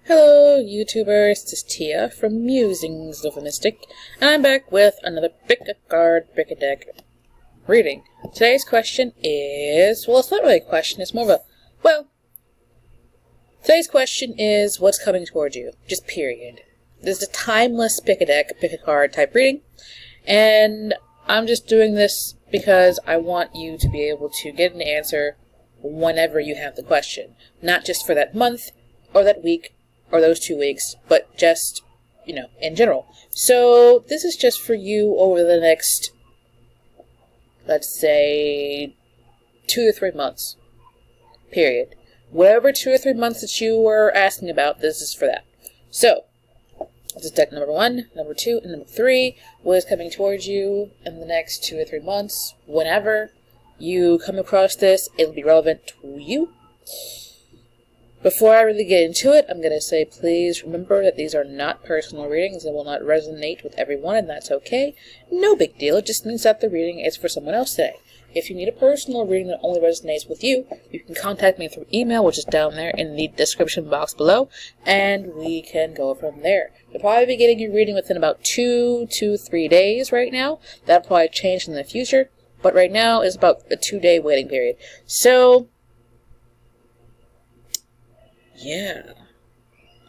Hello YouTubers, this is Tia from Musings of a Mystic, and I'm back with another Pick a Card, Pick a Deck reading. Today's question is, well, it's not really a question, it's more of a, well, today's question is what's coming towards you, just period. This is a timeless Pick a Deck, Pick a Card type reading, and I'm just doing this because I want you to be able to get an answer whenever you have the question, not just for that month or that week or those 2 weeks, but just, in general. So this is just for you over the next, let's say, 2 to 3 months, period. Whatever 2 or 3 months that you were asking about, this is for that. So, this is deck number 1, number 2, and number 3. What is coming towards you in the next 2 or 3 months? Whenever you come across this, it'll be relevant to you. Before I really get into it, I'm going to say please remember that these are not personal readings and will not resonate with everyone, and that's okay. No big deal, it just means that the reading is for someone else today. If you need a personal reading that only resonates with you, you can contact me through email, which is down there in the description box below, and we can go from there. You'll probably be getting your reading within about 2 to 3 days right now. That'll probably change in the future, but right now is about a 2-day waiting period. So, yeah,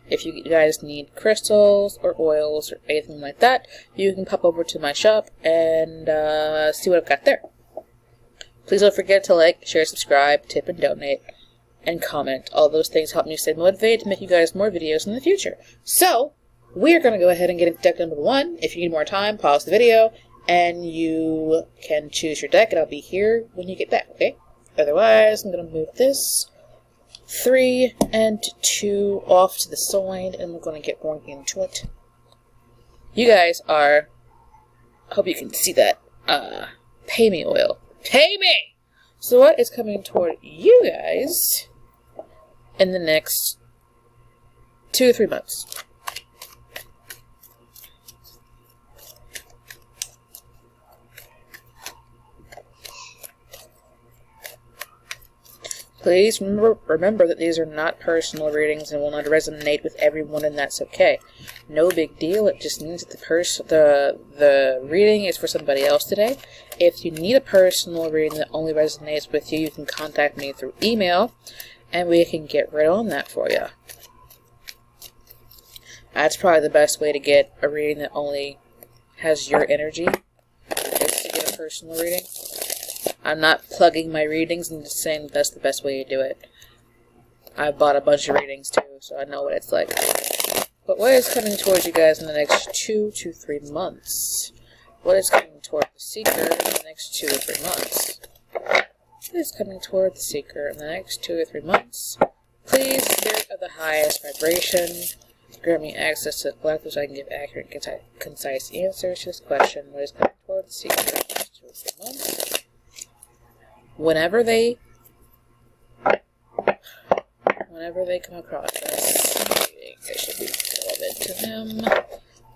if you guys need crystals or oils or anything like that, you can pop over to my shop and see what I've got there. Please don't forget to like, share, subscribe, tip, and donate, and comment. All those things help me stay motivated to make you guys more videos in the future. So, we're going to go ahead and get into deck number 1. If you need more time, pause the video, and you can choose your deck, and I'll be here when you get back, okay? Otherwise, I'm going to move this 3 and 2 off to the side, and we're going to get going into it. You guys are, I hope you can see that, pay me oil. Pay me! So what is coming toward you guys in the next 2 to 3 months? Please remember that these are not personal readings and will not resonate with everyone, and that's okay. No big deal. It just means that the reading is for somebody else today. If you need a personal reading that only resonates with you, you can contact me through email, and we can get right on that for you. That's probably the best way to get a reading that only has your energy, is to get a personal reading. I'm not plugging my readings, I'm just saying that's the best way to do it. I bought a bunch of readings too, so I know what it's like. But what is coming towards you guys in the next 2 to 3 months? What is coming toward the Seeker in the next 2 or 3 months? What is coming toward the Seeker in the next 2 or 3 months? Please, Spirit of the highest vibration, grant me access to the collective so I can give accurate and concise answers to this question. What is coming toward the Seeker in the next 2 or 3 months? Whenever they come across us, they should be relevant to them.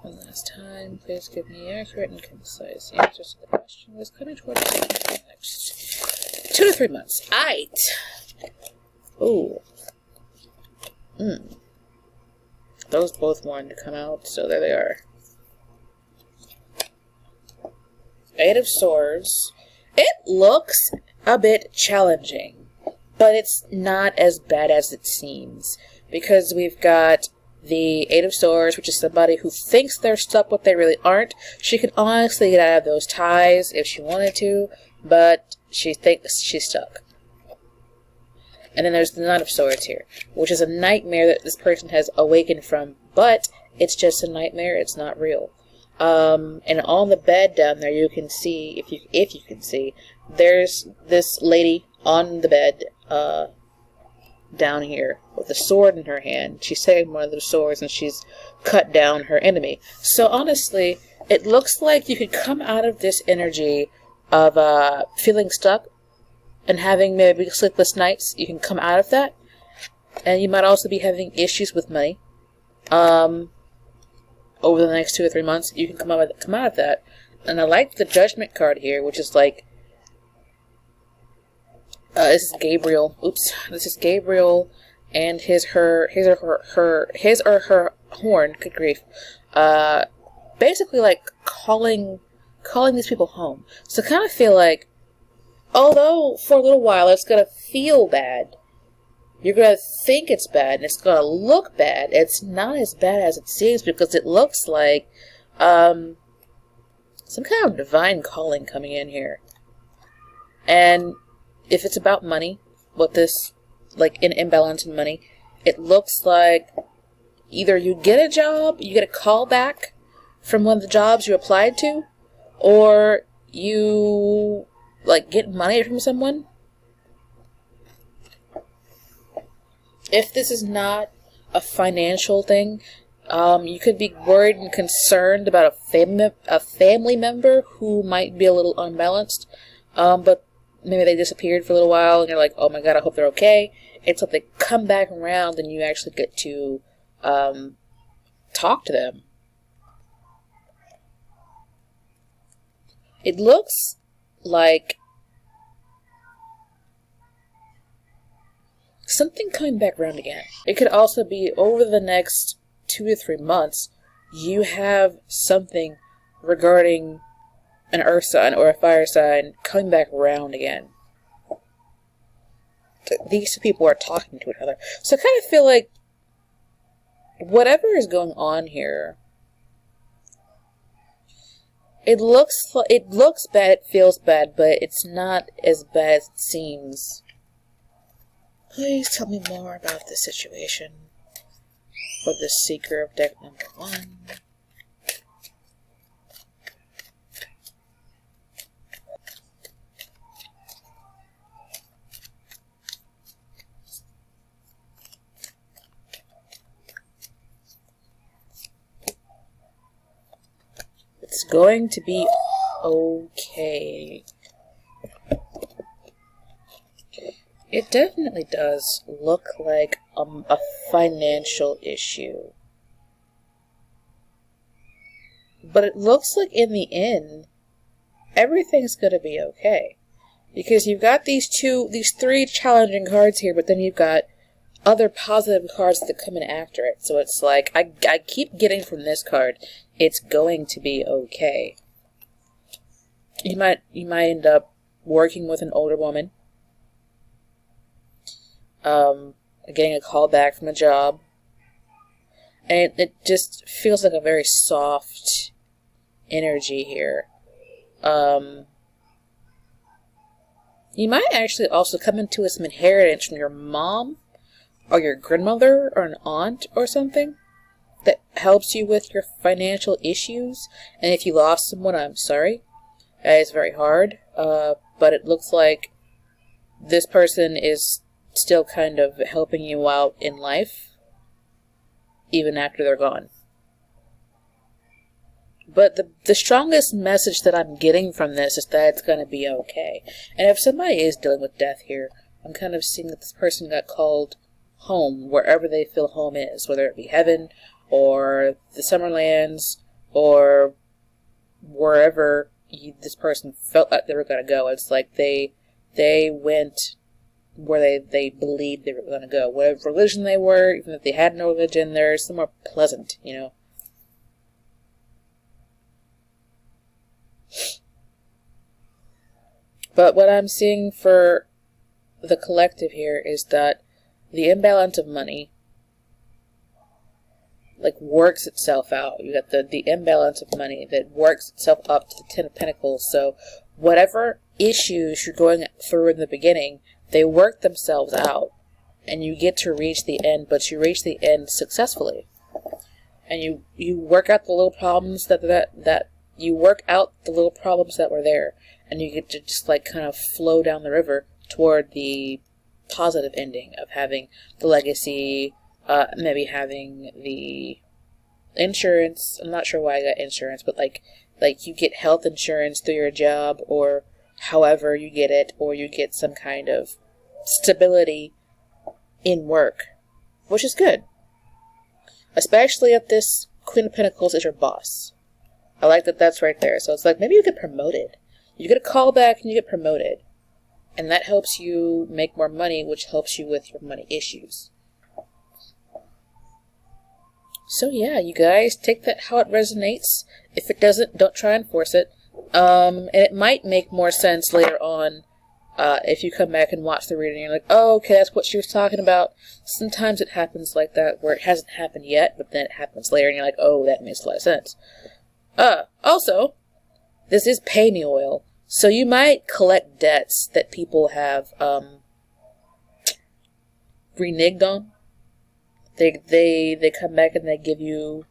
One last time, please give me accurate and concise answers to the question. What is coming towards us in the next 2 to 3 months? Ooh. Those both wanted to come out, so there they are. 8 of Swords. It looks a bit challenging, but it's not as bad as it seems, because we've got the 8 of Swords, which is somebody who thinks they're stuck but they really aren't. She could honestly get out of those ties if she wanted to, but she thinks she's stuck. And then there's the Knight of Swords here, which is a nightmare that this person has awakened from, but it's just a nightmare, it's not real. And on the bed down there, you can see, if you can see, there's this lady on the bed, down here, with a sword in her hand. She's taking one of those swords and she's cut down her enemy. So honestly, it looks like you could come out of this energy of, feeling stuck and having maybe sleepless nights. You can come out of that, and you might also be having issues with money. Over the next 2 or 3 months, you can come out of that. And I like the Judgment card here, which is like, this is Gabriel. Oops. This is Gabriel and his or her horn, good grief, basically like calling these people home. So I kind of feel like, although for a little while it's gonna feel bad, you're gonna think it's bad, and it's gonna look bad. It's not as bad as it seems, because it looks like some kind of divine calling coming in here. And if it's about money, what this, like an imbalance in money, it looks like either you get a job, you get a call back from one of the jobs you applied to, or you like get money from someone. If this is not a financial thing, you could be worried and concerned about a family member who might be a little unbalanced, but maybe they disappeared for a little while, and you're like, oh my god, I hope they're okay. It's like they come back around, and you actually get to talk to them. It looks like something coming back around again. It could also be over the next 2 to 3 months, you have something regarding an earth sign or a fire sign coming back around again. These two people are talking to each other. So I kind of feel like whatever is going on here, it looks bad, it feels bad, but it's not as bad as it seems. Please tell me more about this situation for the seeker of deck number 1. It's going to be okay. It definitely does look like a financial issue. But it looks like in the end, everything's going to be okay. Because you've got these 3 challenging cards here, but then you've got other positive cards that come in after it. So it's like, I keep getting from this card, it's going to be okay. You might end up working with an older woman. Getting a call back from a job. And it just feels like a very soft energy here. You might actually also come into some inheritance from your mom, or your grandmother, or an aunt, or something, that helps you with your financial issues. And if you lost someone, I'm sorry. It's very hard. But it looks like this person is still kind of helping you out in life, even after they're gone. But the strongest message that I'm getting from this is that it's going to be okay. And if somebody is dealing with death here, I'm kind of seeing that this person got called home, wherever they feel home is, whether it be heaven, or the Summerlands, or wherever this person felt like they were going to go. It's like they went where they believed they were going to go. Whatever religion they were, even if they had no religion, they're somewhere pleasant, you know. But what I'm seeing for the collective here is that the imbalance of money like works itself out. You got the imbalance of money that works itself up to the Ten of Pentacles. So whatever issues you're going through in the beginning, they work themselves out, and you get to reach the end, but you reach the end successfully. And you work out the little problems that you work out the little problems that were there, and you get to just like kind of flow down the river toward the positive ending of having the legacy, maybe having the insurance. I'm not sure why I got insurance, but like you get health insurance through your job, or however you get it, or you get some kind of stability in work, which is good. Especially if this Queen of Pentacles is your boss. I like that that's right there. So it's like maybe you get promoted. You get a call back and you get promoted. And that helps you make more money, which helps you with your money issues. So yeah, you guys, take that how it resonates. If it doesn't, don't try and force it. And it might make more sense later on if you come back and watch the reading. You're like, oh, okay, that's what she was talking about. Sometimes it happens like that where it hasn't happened yet, but then it happens later, and you're like, oh, that makes a lot of sense. Also, this is pay me oil, so you might collect debts that people have reneged on. They come back and they give you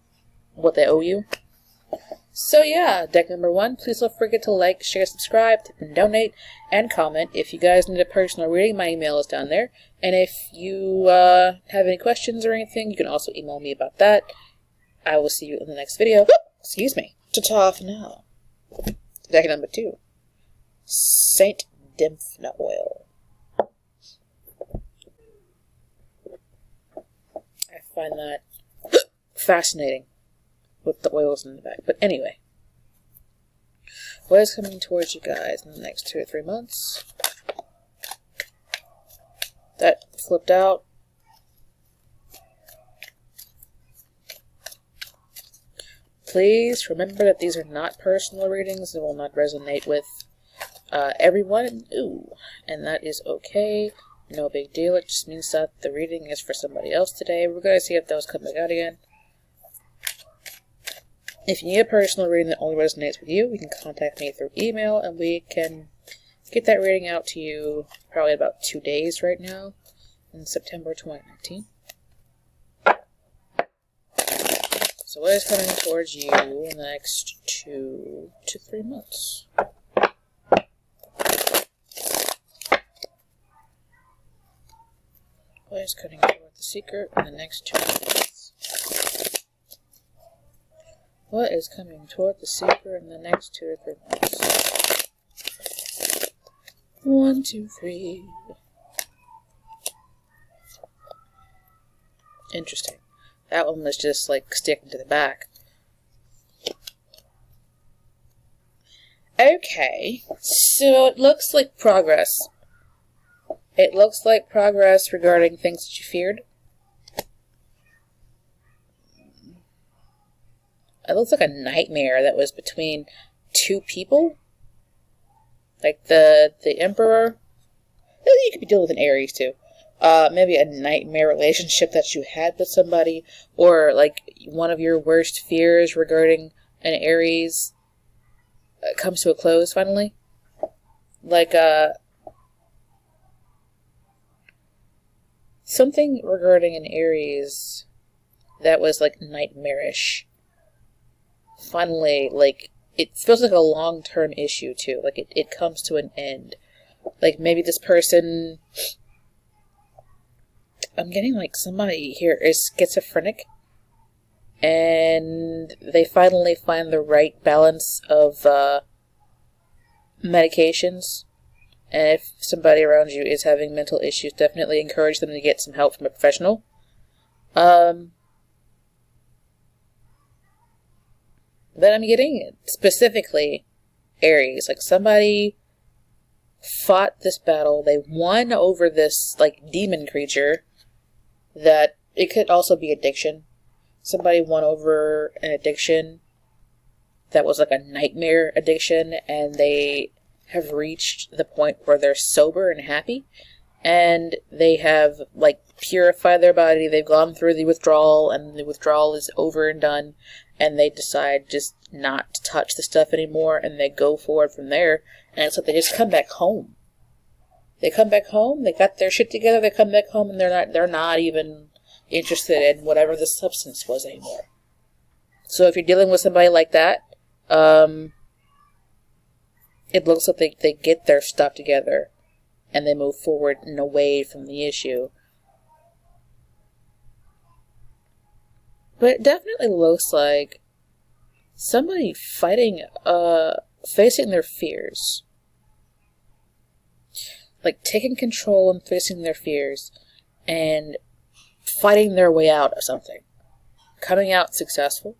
what they owe you. So yeah, deck number 1, please don't forget to like, share, subscribe, tip and donate, and comment. If you guys need a personal reading, my email is down there. And if you have any questions or anything, you can also email me about that. I will see you in the next video. Excuse me. Ta-ta for now. Deck number 2, Saint Dymphna oil. I find that fascinating with the oils in the back. But anyway, what is coming towards you guys in the next 2 or 3 months? That flipped out. Please remember that these are not personal readings and will not resonate with everyone. Ooh, and that is okay. No big deal. It just means that the reading is for somebody else today. We're going to see if those come back out again. If you need a personal reading that only resonates with you, you can contact me through email, and we can get that reading out to you probably about 2 days right now in September 2019. So what is coming towards you in the next 2 to 3 months? What is coming toward the secret in the next 2 months? What is coming toward the secret in the next 2 or 3 months? 1, 2, 3. Interesting. That one was just like sticking to the back. Okay, so it looks like progress. It looks like progress regarding things that you feared. It looks like a nightmare that was between 2 people. Like the Emperor. You could be dealing with an Aries too. Maybe a nightmare relationship that you had with somebody. Or like one of your worst fears regarding an Aries comes to a close finally. Like something regarding an Aries that was like nightmarish. Finally, like, it feels like a long-term issue, too. Like, it comes to an end. Like, maybe this person... I'm getting, like, somebody here is schizophrenic. And they finally find the right balance of medications. And if somebody around you is having mental issues, definitely encourage them to get some help from a professional. But I'm getting specifically Aries. Like, somebody fought this battle. They won over this, like, demon creature that it could also be addiction. Somebody won over an addiction that was like a nightmare addiction, and they have reached the point where they're sober and happy, and they have, like, purified their body. They've gone through the withdrawal, and the withdrawal is over and done, and they decide just not to touch the stuff anymore, and they go forward from there, and it's like they just come back home. They come back home, they got their shit together, they come back home, and they're not even interested in whatever the substance was anymore. So if you're dealing with somebody like that, it looks like they get their stuff together, and they move forward and away from the issue. But it definitely looks like somebody fighting, facing their fears. Like, taking control and facing their fears, and fighting their way out of something. Coming out successful,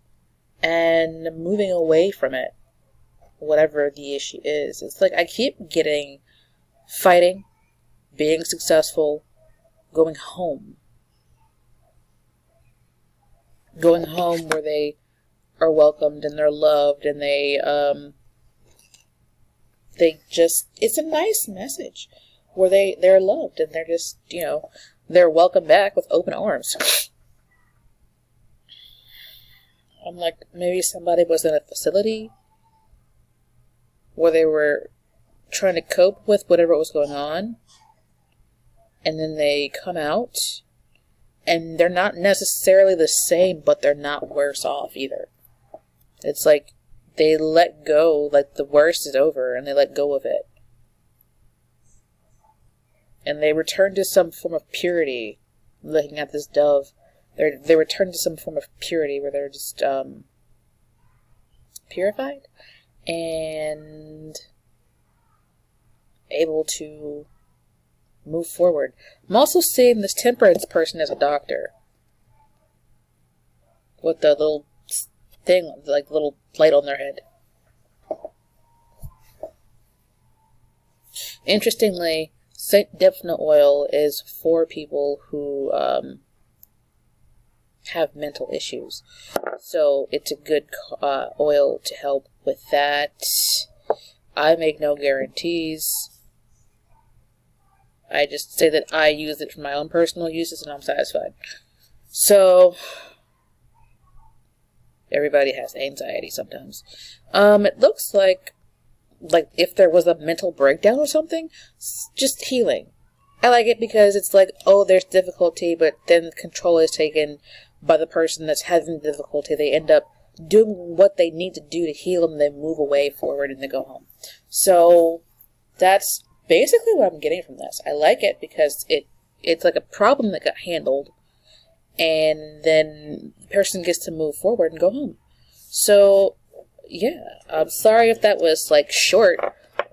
and moving away from it, whatever the issue is. It's like I keep getting fighting, being successful, going home. going home where they are welcomed and they're loved and they just, it's a nice message where they're loved and they're just, they're welcomed back with open arms. I'm like, maybe somebody was in a facility where they were trying to cope with whatever was going on, and then they come out, and they're not necessarily the same, but they're not worse off either. It's like they let go, like the worst is over, and they let go of it. And they return to some form of purity, looking at this dove. They return to some form of purity where they're just purified and able to move forward. I'm also seeing this temperance person as a doctor with the little thing, like little light on their head. Interestingly, St. Dephna oil is for people who have mental issues. So it's a good oil to help with that. I make no guarantees. I just say that I use it for my own personal uses and I'm satisfied. So, everybody has anxiety sometimes. It looks like if there was a mental breakdown or something, just healing. I like it because it's like, oh, there's difficulty, but then control is taken by the person that's having difficulty. They end up doing what they need to do to heal them, they move away forward and they go home. So that's basically what I'm getting from this. I like it because it's like a problem that got handled, and then the person gets to move forward and go home. So yeah, I'm sorry if that was like short,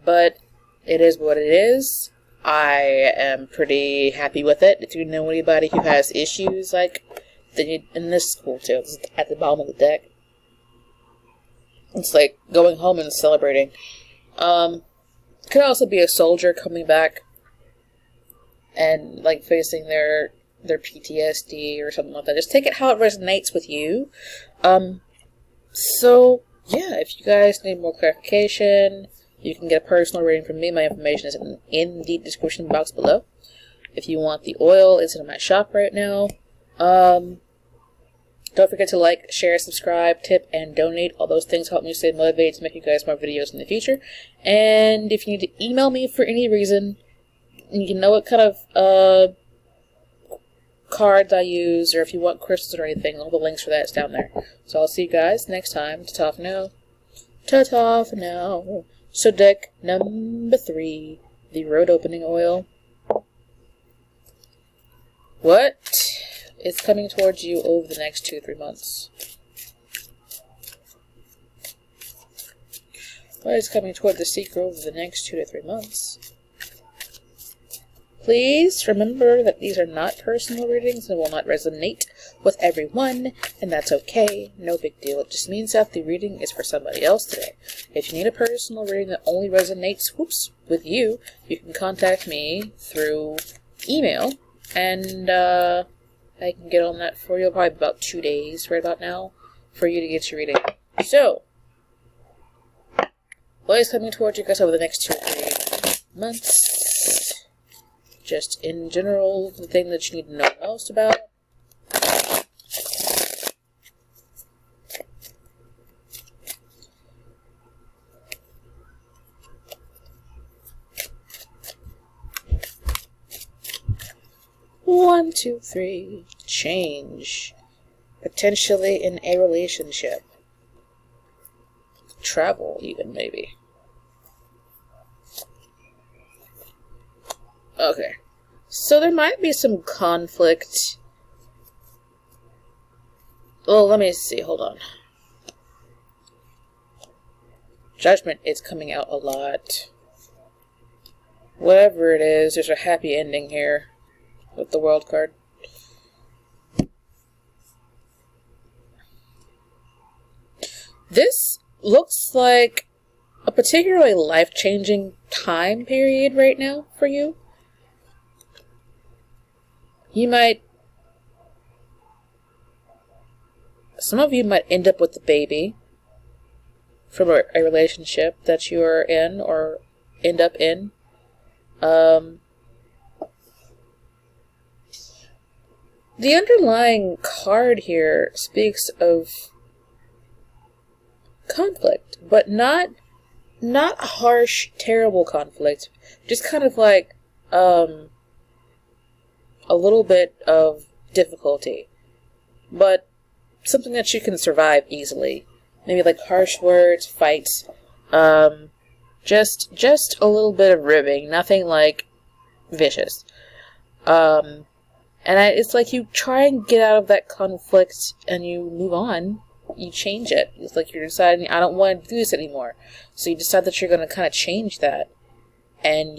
but it is what it is. I am pretty happy with it. If you know anybody who has issues like and this is cool too. This is at the bottom of the deck. It's like going home and celebrating. Could also be a soldier coming back and like facing their PTSD or something like that. Just take it how it resonates with you. So yeah, if you guys need more clarification, you can get a personal reading from me. My information is in the description box below. If you want the oil, it's in my shop right now. Don't forget to like, share, subscribe, tip, and donate. All those things help me stay motivated to make you guys more videos in the future. And if you need to email me for any reason, you know what kind of cards I use, or if you want crystals or anything, all the links for that is down there. So I'll see you guys next time. Ta-ta for now. Ta-ta for now. So deck number 3, the road opening oil. What is coming towards you over the next 2-3 months? What is coming toward the seeker over the next 2 to 3 months? Please remember that these are not personal readings and will not resonate with everyone, and that's okay. No big deal. It just means that the reading is for somebody else today. If you need a personal reading that only resonates, with you, you can contact me through email, and I can get on that for you. Probably about 2 days right about now for you to get your reading. So, what is coming towards you guys over the next 2 or 3 months? Just in general, the thing that you need to know most about. One, two, three. Change. Potentially in a relationship. Travel, even, maybe. Okay. So there might be some conflict. Well, let me see. Hold on. Judgment is coming out a lot. Whatever it is, there's a happy ending here with the World card. This looks like a particularly life-changing time period right now for you. You might some of you might end up with a baby from a relationship that you are in or end up in. The underlying card here speaks of conflict, but not harsh, terrible conflict. Just kind of like a little bit of difficulty, but something that you can survive easily. Maybe like harsh words, fights, just a little bit of ribbing, nothing like vicious. And it's like you try and get out of that conflict and you move on. You change it. It's like you're deciding, I don't want to do this anymore. So you decide that you're going to kind of change that. And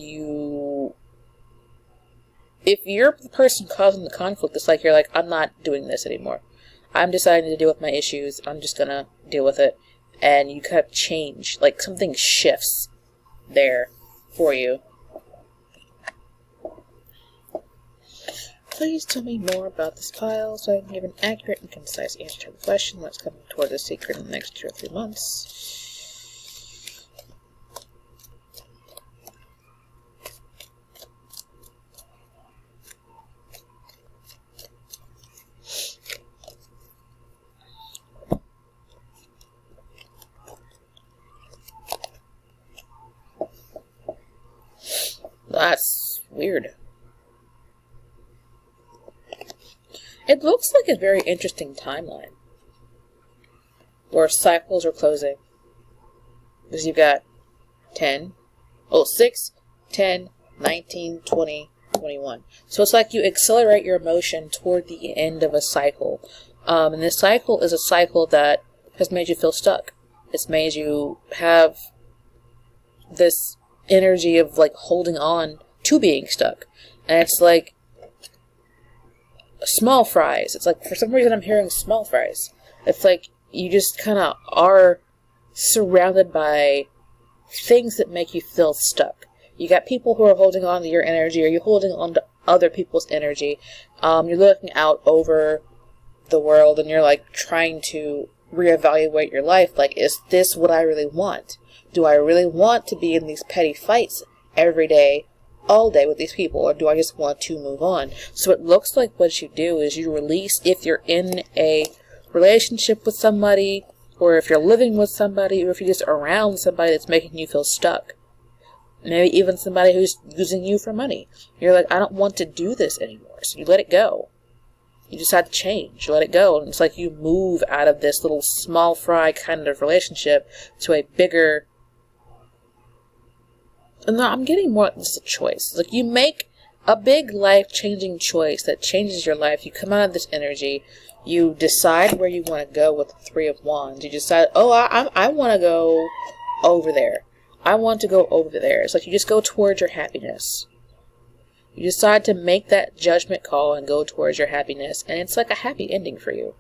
if you're the person causing the conflict, it's like you're like, I'm not doing this anymore. I'm deciding to deal with my issues. I'm just going to deal with it. And you kind of change. Like something shifts there for you. Please tell me more about this file so I can give an accurate and concise answer to the question what's coming toward the secret in the next 2 or 3 months. That's weird. It looks like a very interesting timeline where cycles are closing. Because you've got 6, 10, 19, 20, 21. So it's like you accelerate your emotion toward the end of a cycle. And this cycle is a cycle that has made you feel stuck. It's made you have this energy of like holding on to being stuck. And it's like small fries. It's like, for some reason I'm hearing small fries. It's like you just kind of are surrounded by things that make you feel stuck. You got people who are holding on to your energy, or you're holding on to other people's energy. You're looking out over the world and you're like trying to reevaluate your life. Like, is this what I really want? Do I really want to be in these petty fights every day, all day with these people, or do I just want to move on? So it looks like what you do is you release, if you're in a relationship with somebody, or if you're living with somebody, or if you're just around somebody that's making you feel stuck. Maybe even somebody who's using you for money. You're like, I don't want to do this anymore. So you let it go. You decide to change. You let it go. And it's like you move out of this little small fry kind of relationship to a bigger... No, I'm getting more than just a choice. Like, you make a big life-changing choice that changes your life. You come out of this energy. You decide where you want to go with the Three of Wands. You decide, oh, I want to go over there. I want to go over there. It's like you just go towards your happiness. You decide to make that judgment call and go towards your happiness. And it's like a happy ending for you.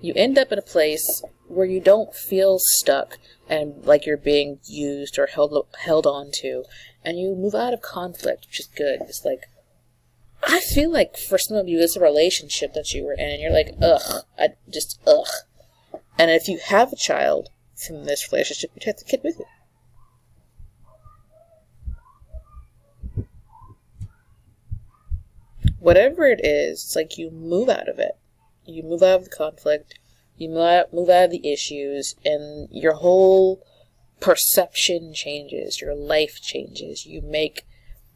You end up in a place where you don't feel stuck and like you're being used or held on to. And you move out of conflict, which is good. It's like, I feel like for some of you, it's a relationship that you were in, and you're like, ugh. And if you have a child from this relationship, you take the kid with you. Whatever it is, it's like you move out of it. You move out of the conflict. You move out of the issues, and your whole perception changes. Your life changes. You make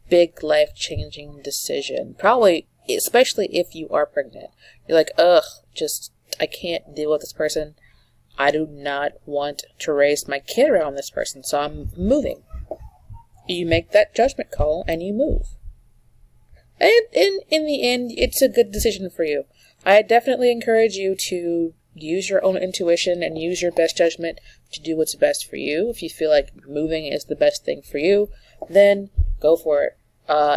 big life-changing decision. Probably, especially if you are pregnant. You're like, ugh, I can't deal with this person. I do not want to raise my kid around this person, so I'm moving. You make that judgment call, and you move. And in the end, it's a good decision for you. I definitely encourage you to use your own intuition and use your best judgment to do what's best for you. If you feel like moving is the best thing for you, then go for it.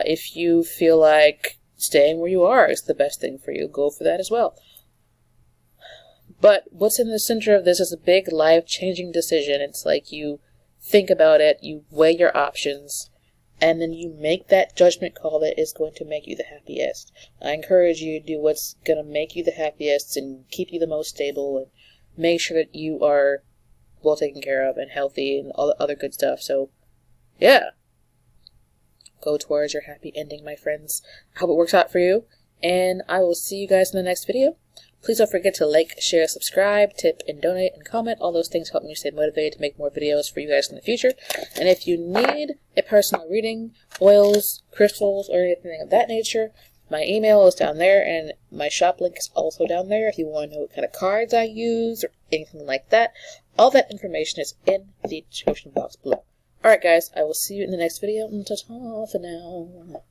If you feel like staying where you are is the best thing for you, go for that as well. But what's in the center of this is a big life-changing decision. It's like you think about it, you weigh your options, and then you make that judgment call that is going to make you the happiest. I encourage you to do what's going to make you the happiest and keep you the most stable and make sure that you are well taken care of and healthy and all the other good stuff. So, yeah. Go towards your happy ending, my friends. I hope it works out for you, and I will see you guys in the next video. Please don't forget to like, share, subscribe, tip, and donate, and comment. All those things help me stay motivated to make more videos for you guys in the future. And if you need a personal reading, oils, crystals, or anything of that nature, my email is down there, and my shop link is also down there if you want to know what kind of cards I use or anything like that. All that information is in the description box below. Alright guys, I will see you in the next video. Ta-ta for now.